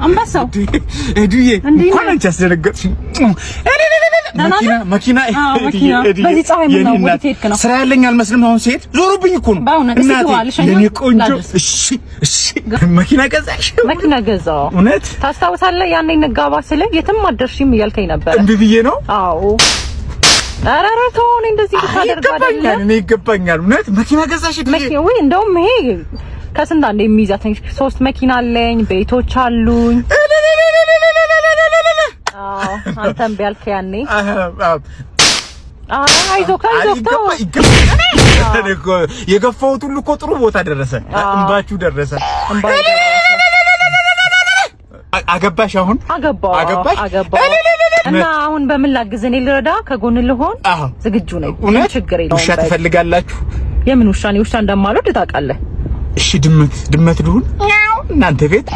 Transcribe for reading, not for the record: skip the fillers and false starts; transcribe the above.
አንበሳው እዱዬ እንኳን አንቺ አስደነገጥሽኝ። መኪና በዚህ ፀሐይ ምን ነው ወዴት ሄድክ ነው? ስራ ያለኝ አልመስልም። አሁን ሲሄድ ዞሩብኝ እኮ ነው። የኔ ቆንጆ እሺ መኪና ገዛሽ? መኪና ገዛው። እውነት ታስታውሳለህ? ያኔ እንጋባ ስልህ የትም አትደርሺም እያልከኝ ነበር። እንዴ ብዬ ነው? አዎ አራራ ተሆነ እንደዚህ ብታደርግ አይደለም። እኔ ይገባኛል። እውነት መኪና ገዛሽ? ወይ እንደውም ይሄ ከስንት አንዴ የሚይዛት 3 መኪና አለኝ፣ ቤቶች አሉኝ። አንተም ቢያልክ ያኔ አይዞህ የገፋሁት ሁሉ እኮ ጥሩ ቦታ ደረሰ። እንባችሁ ደረሰ። አገባሽ? አሁን አገባሽ? እና አሁን በምን ላግዝ? እኔ ልረዳ፣ ከጎን ልሆን ዝግጁ ነኝ። ችግር የለውም። ውሻ ትፈልጋላችሁ? የምን ውሻ? እኔ ውሻ እንደማልወድ ታውቃለህ። እሺ ድመት ልሁን እናንተ ቤት?